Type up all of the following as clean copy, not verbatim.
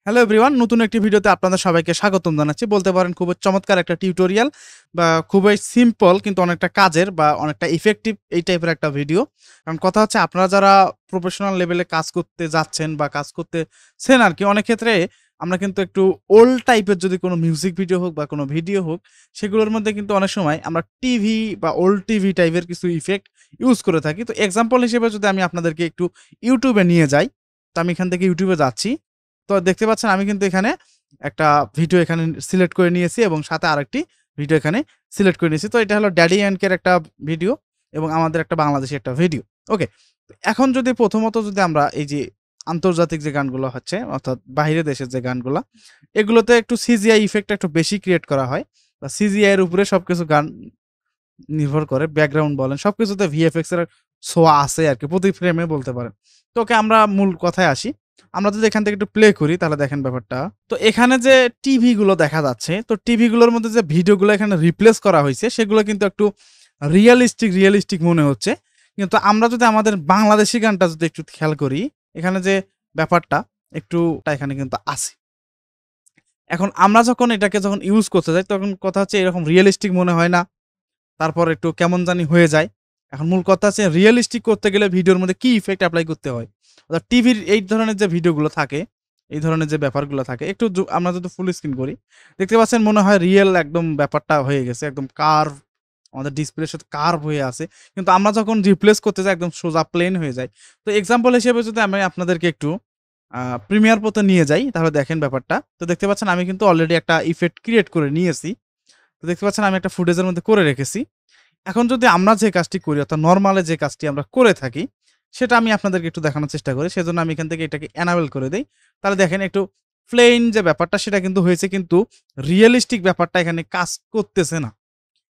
Hello everyone, নতুন একটি ভিডিওতে আপনাদের সবাইকে স্বাগতম জানাচ্ছি। বলতে পারেন খুব চমৎকার একটা টিউটোরিয়াল বা খুবই সিম্পল কিন্তু অনেকটা কাজের বা অনেকটা ইফেক্টিভ এই টাইপের একটা ভিডিও। কারণ কথা হচ্ছে আপনারা যারা প্রফেশনাল লেভেলে কাজ করতে যাচ্ছেন বা কাজ করতেছেন আরকি, অনেক ক্ষেত্রে আমরা কিন্তু একটু ওল্ড টাইপের যদি কোনো মিউজিক ভিডিও হোক বা কোনো ভিডিও হোক, সেগুলোর মধ্যে কিন্তু অনেক সময় আমরা টিভি বা ওল্ড টিভি টাইপের কিছু ইফেক্ট ইউজ করে থাকি। তো এক্সাম্পল হিসেবে যদি আমি আপনাদেরকে একটু YouTube এ নিয়ে যাই, তো আমি এখান থেকে YouTube এ যাচ্ছি। তো দেখতে পাচ্ছেন আমি কিন্তু এখানে একটা ভিডিও এখানে সিলেক্ট করে নিয়েছি এবং সাথে আরেকটি ভিডিও এখানে সিলেক্ট করে নিয়েছি। তো এটা হলো ড্যাডি ইয়ানকের একটা ভিডিও এবং আমাদের একটা বাংলাদেশী একটা ভিডিও। ওকে। এখন যদি প্রথমত যদি আমরা এই যে আন্তর্জাতিক যে গানগুলো হচ্ছে অর্থাৎ বাহিরের দেশের যে গানগুলা, এগুলোতে একটু সিজিআই ইফেক্টটা একটু বেশি ক্রিয়েট করা হয় বা সিজিআই এর উপরে সবকিছু গান নির্ভর করে। ব্যাকগ্রাউন্ড বলেন সবকিছুতে ভিএফএক্স এর ছোঁয়া আছে আরকি প্রতি ফ্রেমে বলতে পারেন। তো ওকে, আমরা মূল কথায় আসি। আমরা যদি এখান থেকে একটু প্লে করি তাহলে দেখেন ব্যাপারটা। তো এখানে যে টিভি গুলো দেখা যাচ্ছে, তো টিভি গুলোর মধ্যে যে ভিডিওগুলো এখানে রিপ্লেস করা হইছে সেগুলো কিন্তু একটু রিয়ালিস্টিক মনে হচ্ছে। কিন্তু আমরা যদি আমাদের বাংলাদেশী গানটা যদি একটু খেয়াল করি, এখানে যে ব্যাপারটা একটুটা এখানে কিন্তু আছে। এখন আমরা যখন এটাকে যখন ইউজ করতে যাই তখন কথা হচ্ছে এরকম রিয়ালিস্টিক মনে হয় না। তারপর একটু কেমন জানি হয়ে যায়। এখন মূল কথা হচ্ছে রিয়ালিস্টিক করতে গেলে ভিডিওর মধ্যে কি ইফেক্ট এপ্লাই করতে হয়? অর্থাৎ টিভির এই ধরনের যে ভিডিওগুলো থাকে, এই ধরনের যে ব্যাপারগুলো থাকে, একটু আমরা যদি ফুল স্ক্রিন করি, দেখতে পাচ্ছেন মনে হয় রিয়েল একদম ব্যাপারটা হয়ে গেছে। একদম কার্ভ আমাদের ডিসপ্লের সাথে কার্ভ হয়ে আছে। কিন্তু আমরা যখন রিপ্লেস করতে যাই একদম সোজা প্লেন হয়ে যায়। তো এক্সাম্পল হিসেবে যদি আমি আপনাদেরকে একটু প্রিমিয়ার প্রোতে নিয়ে যাই তাহলে দেখেন ব্যাপারটা। তো দেখতে পাচ্ছেন আমি কিন্তু অলরেডি একটা ইফেক্ট ক্রিয়েট করে নিয়েছি। তো দেখতে পাচ্ছেন আমি একটা ফুটেজের মধ্যে করে রেখেছি। এখন যদি আমরা যে কাজটি করি অর্থাৎ নরমালে যে কাজটি আমরা করে থাকি, সেটা আমি আপনাদেরকে একটু দেখানোর চেষ্টা করি। সেজন্য আমি এখান থেকে এটাকে এনাবেল করে দেই। তাহলে দেখেন একটু প্লেইন যে ব্যাপারটা সেটা কিন্তু হয়েছে, কিন্তু রিয়ালিস্টিক ব্যাপারটা এখানে কাজ করতেছে না।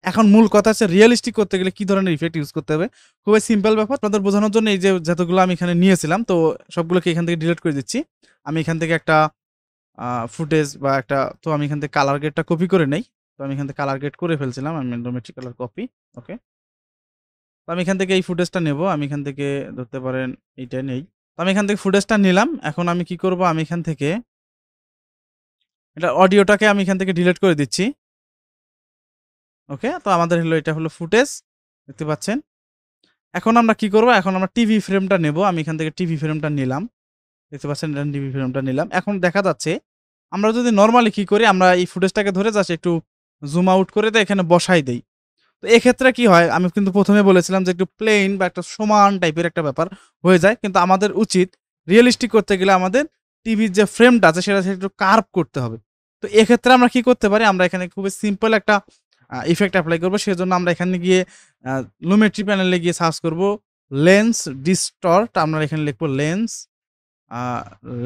এখন মূল কথা হচ্ছে রিয়ালিস্টিক করতে গেলে কি ধরনের ইফেক্ট ইউজ করতে হবে? খুবই সিম্পল ব্যাপার। আপনাদের বোঝানোর জন্য এই যে যতগুলো আমি এখানে নিয়েছিলাম, তো সবগুলোকে এখান থেকে ডিলিট করে দিচ্ছি। আমি এখান থেকে একটা ফুটেজ বা একটা, তো আমি এখান থেকে কালার গ্রেডটা কপি করে নেই। তো আমি এখান থেকে কালার গ্রেড করে ফেলছিলাম। আমি ডোমেট্রিক কালার কপি। ওকে। তো আমি এখান থেকে এই ফুটেজটা নেব। আমি এখান থেকে ধরতে পারেন এইটা নেই। তো আমি এখান থেকে ফুটেজটা নিলাম। এখন আমি কি করব? আমি এখান থেকে এটা অডিওটাকে আমি এখান থেকে ডিলিট করে দিচ্ছি। ওকে? তো আমাদের হলো এটা হলো ফুটেজ। দেখতে পাচ্ছেন? এখন আমরা কি করব? এখন আমরা টিভি ফ্রেমটা নেব। আমি এখান থেকে টিভি ফ্রেমটা নিলাম। দেখতে পাচ্ছেন এটা টিভি ফ্রেমটা নিলাম। এখন দেখা যাচ্ছে আমরা যদি নরমালি কি করি? আমরা এই ফুটেজটাকে ধরে জাস্ট একটু জুম আউট করে দিয়ে এখানে বসাই দেই। তো এক্ষেত্রে কি হয়? আমি কিন্তু ১ম এ বলেছিলাম যে একটু প্লেইন বা একটা সমান টাইপের একটা ব্যাপার হয়ে যায়। কিন্তু আমাদের উচিত রিয়ালিস্টিক করতে গেলে আমাদের টিভির যে ফ্রেমটা আছে সেটা একটু কার্ভ করতে হবে। তো এক্ষেত্রে আমরা কি করতে পারি? আমরা এখানে খুবই সিম্পল একটা ইফেক্ট এপ্লাই করব। সেজন্য আমরা এখানে গিয়ে আ লুমেট্রি প্যানেলে গিয়ে সার্চ করব লেন্স ডিস্টর্ট। আমরা এখানে লিখব আ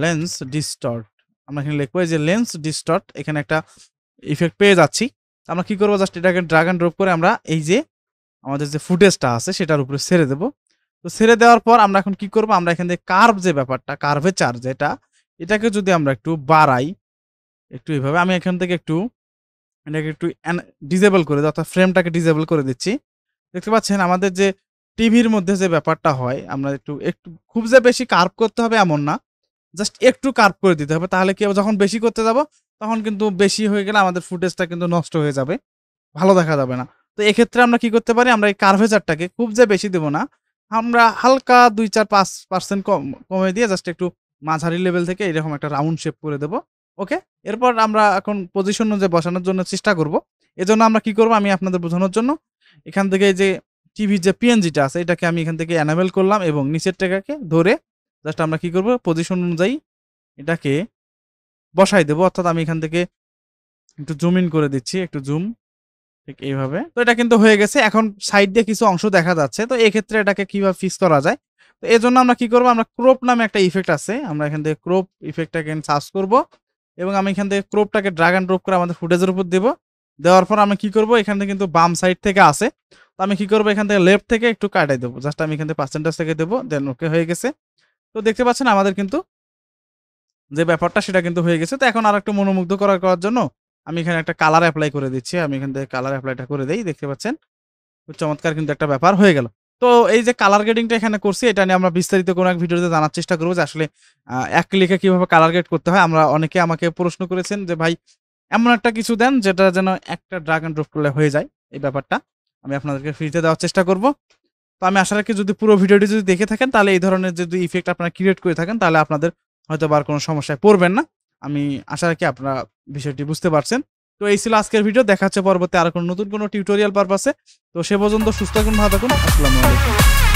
লেন্স ডিস্টর্ট। আমরা এখানে লিখব এই যে লেন্স ডিস্টর্ট, এখানে একটা ইফেক্ট পেয়ে যাচ্ছি। আমরা কি করব? জাস্ট এটাকে ড্রাগ অ্যান্ড ড্রপ করে আমরা এই যে আমাদের যে ফুটেজটা আছে সেটার উপরে ছেড়ে দেব। তো ছেড়ে দেওয়ার পর আমরা এখন কি করব? আমরা এখান থেকে কার্ভ যে ব্যাপারটা, কার্ভেচার যেটা, এটাকে যদি আমরা একটু বাড়াই, একটু এভাবে আমি এখান থেকে একটু এটাকে একটু ডিসেবল করে দিই, অর্থাৎ ফ্রেমটাকে ডিসেবল করে দিচ্ছি। দেখতে পাচ্ছেন আমাদের যে টিভির মধ্যে যে ব্যাপারটা হয়, আমরা একটু খুব যে বেশি কার্ভ করতে হবে এমন না। জাস্ট একটু কার্ভ করে দিতে হবে। তাহলে কি হবে? যখন বেশি করতে যাব তখন কিন্তু বেশি হয়ে গেলে আমাদের ফুটেজটা কিন্তু নষ্ট হয়ে যাবে। ভালো দেখা যাবে না। তো এক্ষেত্রে আমরা কি করতে পারি? আমরা এই কার্ভেচারটাকে খুব যে বেশি দেব না। আমরা হালকা ২, ৪, ৫% কমে দিয়ে জাস্ট একটু মাঝারি লেভেল থেকে এরকম একটা রাউন্ড শেপ করে দেব। ওকে? এরপর আমরা এখন পজিশন অনুযায়ী বসানোর জন্য চেষ্টা করব। এজন্য আমরা কি করব? আমি আপনাদের বোঝানোর জন্য এখান থেকে এই যে টিভির যে পিএনজিটা আছে এটাকে আমি এখান থেকে এনেবল করলাম এবং নিচের টাকাকে ধরে জাস্ট আমরা কি করব? পজিশন অনুযায়ী এটাকে বসাই দেব। অর্থাৎ আমি এখান থেকে একটু জুম ইন করে দিচ্ছি। একটু জুম। ঠিক এইভাবে। তো এটা কিন্তু হয়ে গেছে। এখন সাইড দিয়ে কিছু অংশ দেখা যাচ্ছে। তো এক্ষেত্রে এটাকে কিভাবে ফিক্স করা যায়? তো এজন্য আমরা কি করব? আমরা ক্রপ নামে একটা ইফেক্ট আছে। আমরা এখান থেকে ক্রপ ইফেক্টটাকে সার্চ করব এবং আমি এখান থেকে ক্রপটাকে ড্রাগ অ্যান্ড ড্রপ করে আমাদের ফুটেজের উপর দেব। দেওয়ার পর আমি কি করব? এখান থেকে কিন্তু বাম সাইড থেকে আসে। তো আমি কি করব? এখান থেকে লেফট থেকে একটু কাটাই দেব। জাস্ট আমি এখান থেকে পার্সেন্টেজ থেকে দেব। দেন ওকে হয়ে গেছে। তো দেখতে পাচ্ছেন আমাদের কিন্তু যে ব্যাপারটা সেটা কিন্তু হয়ে গেছে। তো এখন আরেকটু করার জন্য আমি এখানে একটা কালার এপ্লাই করে দিচ্ছি। আমি এখান থেকে কালার এপ্লাইটা করে দেই। দেখতে পাচ্ছেন? খুব চমৎকার কিন্তু একটা ব্যাপার হয়ে গেল। তো এই যে কালার গ্রেডিংটা এখানে করছি, এটা নিয়ে আমরা বিস্তারিত কোনো এক ভিডিওতে জানার চেষ্টা করবো যে আসলে এক ক্লিকে কিভাবে কালার গ্রেড করতে হয়। আমরা অনেকে আমাকে প্রশ্ন করেছেন যে ভাই এমন একটা কিছু দেন যেটা যেন একটা ড্রাগ এন্ড ড্রপ করলে হয়ে যায়। এই ব্যাপারটা আমি আপনাদেরকে ফ্রিতে দেওয়ার চেষ্টা করব। তো আমি আশা রাখি যদি পুরো ভিডিওটি যদি দেখে থাকেন তাহলে এই ধরনের যদি ইফেক্ট আপনারা ক্রিয়েট করে থাকেন তাহলে আপনাদের হয়তো আর কোনো সমস্যায় পড়বেন না। আমি আশা রাখি আপনারা বিষয়টি বুঝতে পারছেন। তো এই ছিল আজকের ভিডিও। দেখা হচ্ছে পরবর্তী আরো কোনো নতুন কোনো টিউটোরিয়াল পারপাসে। তো সে পর্যন্ত সুস্থ থাকুন, ভালো থাকুন। আসসালামু আলাইকুম।